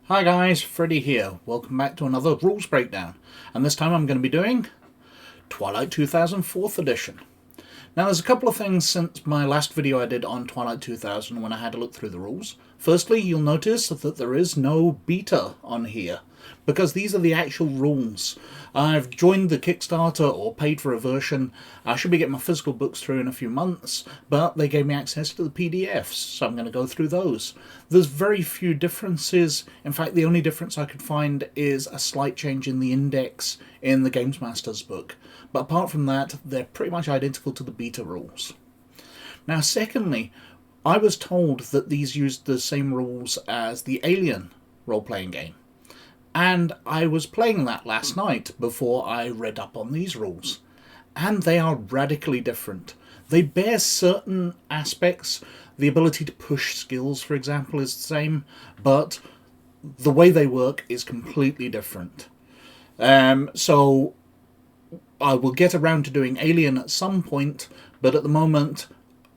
Hi guys, Freddy here. Welcome back to another rules breakdown. And this time I'm going to be doing Twilight 2000 4th edition. Now there's a couple of things since my last video I did on Twilight 2000 when I had to look through the rules. Firstly, you'll notice that there is no beta on here, because these are the actual rules. I've joined the Kickstarter or paid for a version. I should be getting my physical books through in a few months, but they gave me access to the PDFs, so I'm going to go through those. There's very few differences. In fact, the only difference I could find is a slight change in the index in the Games Master's book. But apart from that, they're pretty much identical to the beta rules. Now, secondly, I was told that these used the same rules as the Alien role-playing game. And I was playing that last night before I read up on these rules. And they are radically different. They bear certain aspects. The ability to push skills, for example, is the same, but the way they work is completely different. So I will get around to doing Alien at some point, but at the moment,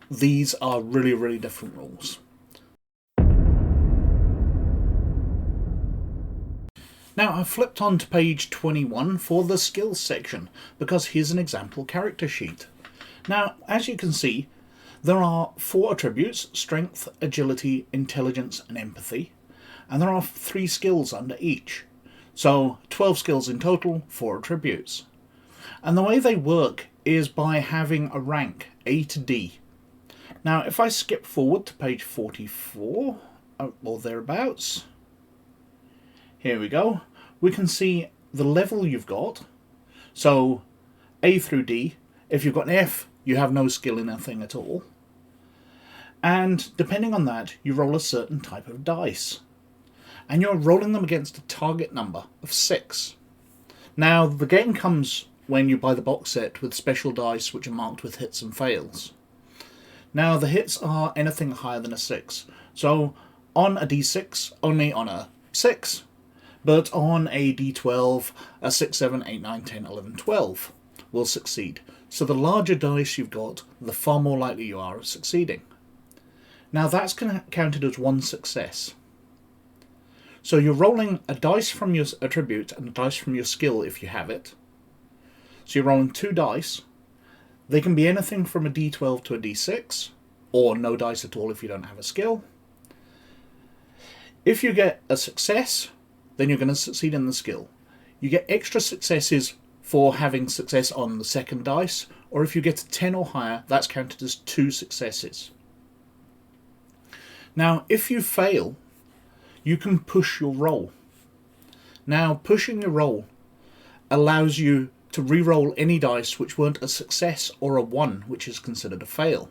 these are really, really different rules. Now, I've flipped on to page 21 for the skills section, because here's an example character sheet. Now, as you can see, there are 4 attributes: strength, agility, intelligence, and empathy. And there are 3 skills under each. So, 12 skills in total, 4 attributes. And the way they work is by having a rank, A to D. Now, if I skip forward to page 44, or thereabouts, here we go. We can see the level you've got. So, A through D. If you've got an F, you have no skill in a thing at all. And depending on that, you roll a certain type of dice. And you're rolling them against a target number of 6. Now, the game comes when you buy the box set with special dice which are marked with hits and fails. Now, the hits are anything higher than a 6. So, on a D6, only on a 6. But on a D12, a 6, 7, 8, 9, 10, 11, 12 will succeed. So the larger dice you've got, the far more likely you are of succeeding. Now that's counted as 1 success. So you're rolling a dice from your attribute and a dice from your skill if you have it. So you're rolling 2 dice. They can be anything from a D12 to a D6, or no dice at all if you don't have a skill. If you get a success, then you're going to succeed in the skill. You get extra successes for having success on the second dice, or if you get a 10 or higher, that's counted as 2 successes. Now, if you fail, you can push your roll. Now, pushing your roll allows you to re-roll any dice which weren't a success or a 1, which is considered a fail.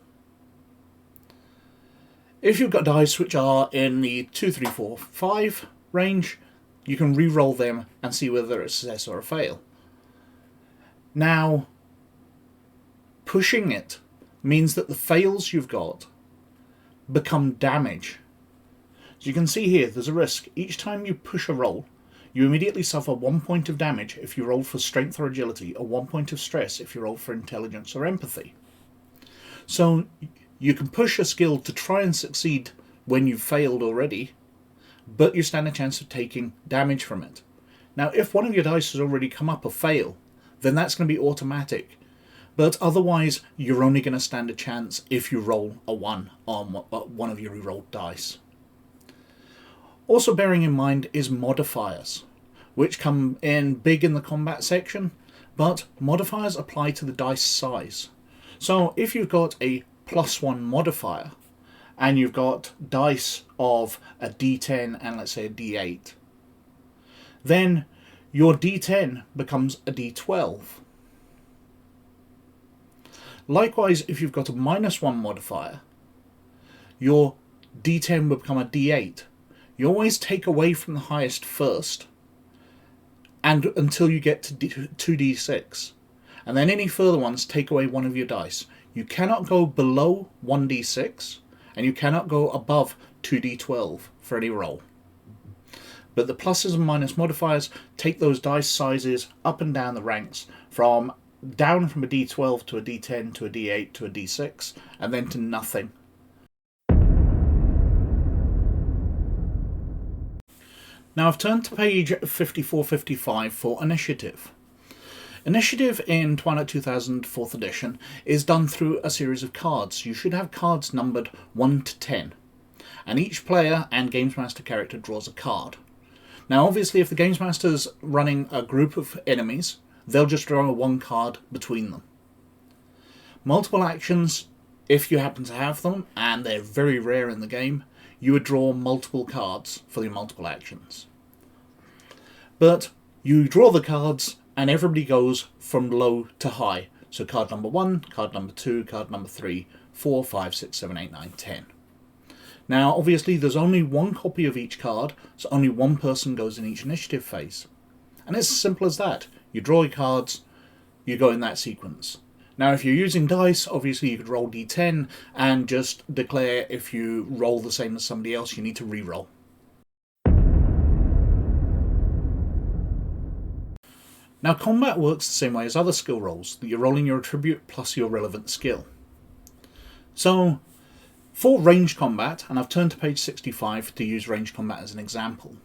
If you've got dice which are in the 2, 3, 4, 5 range, you can re-roll them and see whether it's a success or a fail. Now, pushing it means that the fails you've got become damage. So you can see here, there's a risk. Each time you push a roll, you immediately suffer 1 point of damage if you roll for strength or agility, or 1 point of stress if you roll for intelligence or empathy. So you can push a skill to try and succeed when you've failed already, but you stand a chance of taking damage from it. Now, if one of your dice has already come up a fail, then that's going to be automatic. But otherwise, you're only going to stand a chance if you roll a 1 on one of your rerolled dice. Also bearing in mind is modifiers, which come in big in the combat section, but modifiers apply to the dice size. So if you've got a +1 modifier, and you've got dice of a D10 and let's say a D8, then your D10 becomes a D12. Likewise, if you've got a -1 modifier, your D10 will become a D8. You always take away from the highest first, and until you get to 2D6. And then any further ones take away one of your dice. You cannot go below 1D6, and you cannot go above 2D12 for any roll. But the pluses and minus modifiers take those dice sizes up and down the ranks, down from a D12 to a D10 to a D8 to a D6, and then to nothing. Now I've turned to page 54-55 for initiative. Initiative in Twilight 2000 4th edition is done through a series of cards. You should have cards numbered 1 to 10. And each player and Games Master character draws a card. Now obviously if the Games Master's running a group of enemies, they'll just draw one card between them. Multiple actions, if you happen to have them, and they're very rare in the game, you would draw multiple cards for the multiple actions. But you draw the cards and everybody goes from low to high. So card number 1, card number 2, card number 3, 4, 5, 6, 7, 8, 9, 10. Now obviously there's only one copy of each card, so only one person goes in each initiative phase. And it's as simple as that. You draw your cards, you go in that sequence. Now if you're using dice, obviously you could roll d10 and just declare if you roll the same as somebody else, you need to re-roll. Now combat works the same way as other skill rolls, that you're rolling your attribute plus your relevant skill. So for ranged combat, and I've turned to page 65 to use ranged combat as an example,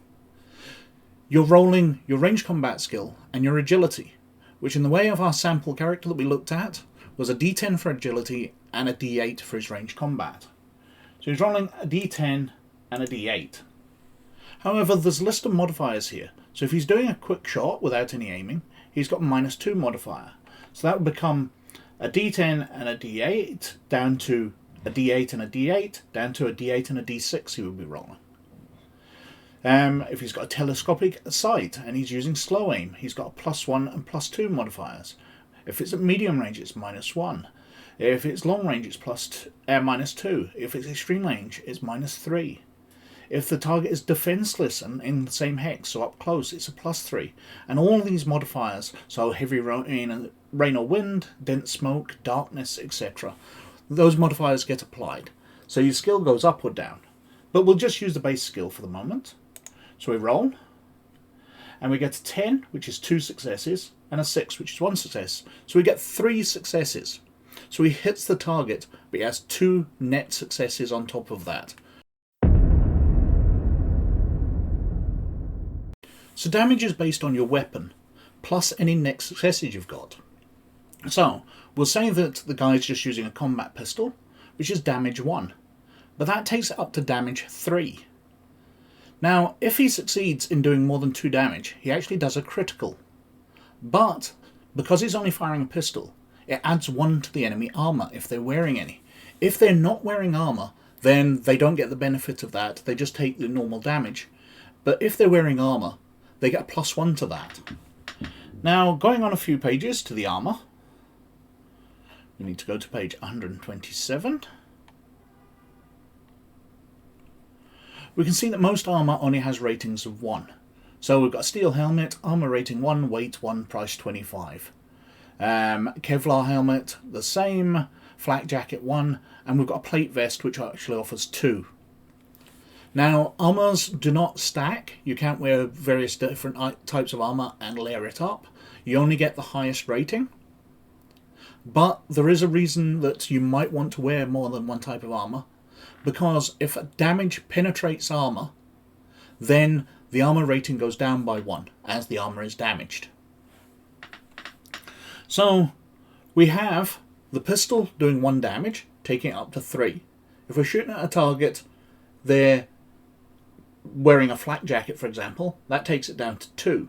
you're rolling your ranged combat skill and your agility, which in the way of our sample character that we looked at was a d10 for agility and a d8 for his ranged combat. So he's rolling a d10 and a d8. However, there's a list of modifiers here. So if he's doing a quick shot without any aiming, he's got a -2 modifier. So that would become a d10 and a d8, down to a d8 and a d8, down to a d8 and a d6 he would be rolling. If he's got a telescopic sight and he's using slow aim, he's got a +1 and +2 modifiers. If it's at medium range, it's -1. If it's long range, it's -2. If it's extreme range, it's -3. If the target is defenseless and in the same hex, so up close, it's a +3. And all these modifiers, so heavy rain or wind, dense smoke, darkness, etc., those modifiers get applied. So your skill goes up or down. But we'll just use the base skill for the moment. So we roll, and we get a 10, which is 2 successes, and a 6, which is 1 success. So we get 3 successes. So he hits the target, but he has 2 net successes on top of that. So damage is based on your weapon, plus any net successes you've got. So we'll say that the guy's just using a combat pistol, which is damage 1. But that takes it up to damage 3. Now, if he succeeds in doing more than 2 damage, he actually does a critical. But, because he's only firing a pistol, it adds 1 to the enemy armour if they're wearing any. If they're not wearing armour, then they don't get the benefit of that, they just take the normal damage. But if they're wearing armour, they get a +1 to that. Now, going on a few pages to the armour, we need to go to page 127. We can see that most armour only has ratings of 1. So we've got a steel helmet, armour rating 1, weight 1, price 25. Kevlar helmet, the same, flak jacket 1, and we've got a plate vest which actually offers 2. Now, armours do not stack. You can't wear various different types of armour and layer it up. You only get the highest rating. But there is a reason that you might want to wear more than one type of armour, because if damage penetrates armour, then the armour rating goes down by 1 as the armour is damaged. So we have the pistol doing 1 damage, taking it up to 3. If we're shooting at a target, they're wearing a flak jacket, for example, that takes it down to 2.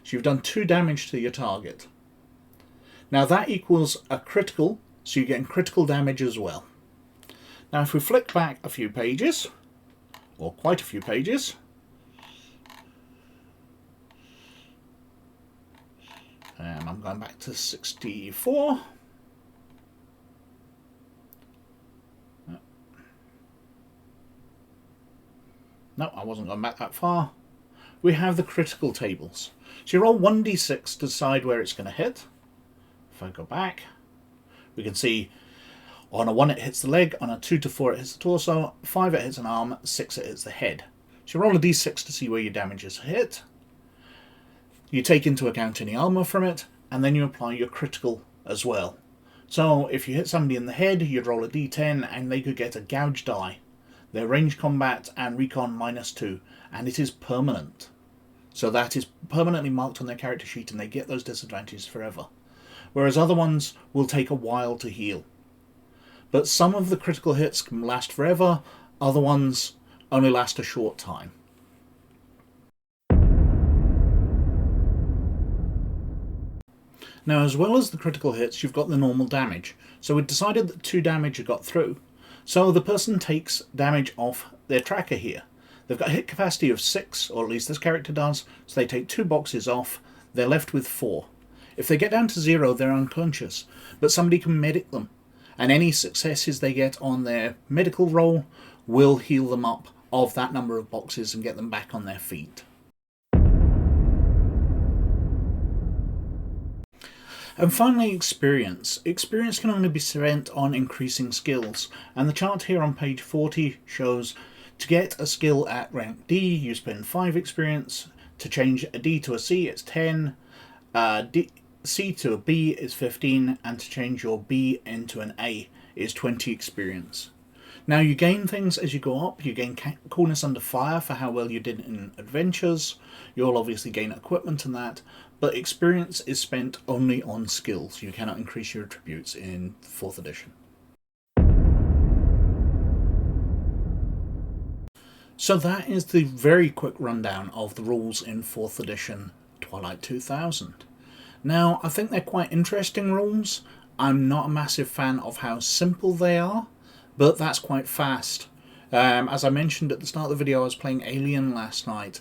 So you've done 2 damage to your target. Now that equals a critical, so you're getting critical damage as well. Now if we flick back a few pages, or quite a few pages, and I'm going back to 64. No, I wasn't going back that far. We have the critical tables. So you roll 1d6 to decide where it's going to hit. If I go back, we can see on a 1 it hits the leg, on a 2 to 4 it hits the torso, 5 it hits an arm, 6 it hits the head. So you roll a d6 to see where your damage is hit. You take into account any armour from it, and then you apply your critical as well. So if you hit somebody in the head, you'd roll a d10 and they could get a gouge die. Their range combat and recon -2, and it is permanent. So that is permanently marked on their character sheet and they get those disadvantages forever. Whereas other ones will take a while to heal. But some of the critical hits can last forever, other ones only last a short time. Now, as well as the critical hits, you've got the normal damage. So we decided that 2 damage had got through. So the person takes damage off their tracker here. They've got a hit capacity of 6, or at least this character does, so they take 2 boxes off, they're left with 4. If they get down to 0, they're unconscious, but somebody can medic them, and any successes they get on their medical roll will heal them up of that number of boxes and get them back on their feet. And finally, experience. Experience can only be spent on increasing skills, and the chart here on page 40 shows to get a skill at rank D, you spend 5 experience. To change a D to a C, it's 10. C to a B is 15, and to change your B into an A is 20 experience. Now you gain things as you go up. You gain coolness under fire for how well you did in adventures. You'll obviously gain equipment and that, but experience is spent only on skills. You cannot increase your attributes in 4th edition. So that is the very quick rundown of the rules in 4th edition Twilight 2000. Now, I think they're quite interesting rules. I'm not a massive fan of how simple they are, but that's quite fast. As I mentioned at the start of the video, I was playing Alien last night,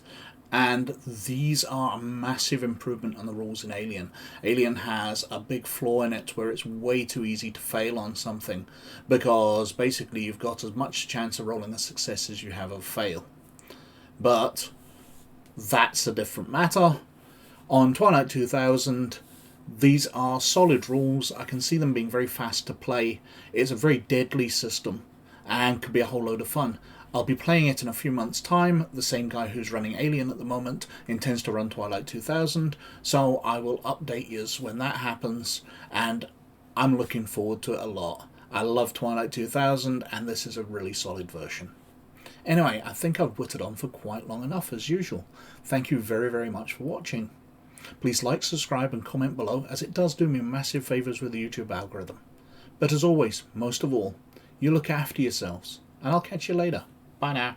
and these are a massive improvement on the rules in Alien. Alien has a big flaw in it where it's way too easy to fail on something, because basically you've got as much chance of rolling a success as you have of fail. But that's a different matter. On Twilight 2000, these are solid rules. I can see them being very fast to play. It's a very deadly system and could be a whole load of fun. I'll be playing it in a few months' time. The same guy who's running Alien at the moment intends to run Twilight 2000, so I will update you when that happens, and I'm looking forward to it a lot. I love Twilight 2000, and this is a really solid version. Anyway, I think I've whittled on for quite long enough as usual. Thank you very, very much for watching. Please like, subscribe and comment below, as it does do me massive favours with the YouTube algorithm. But as always, most of all, you look after yourselves, and I'll catch you later. Bye now.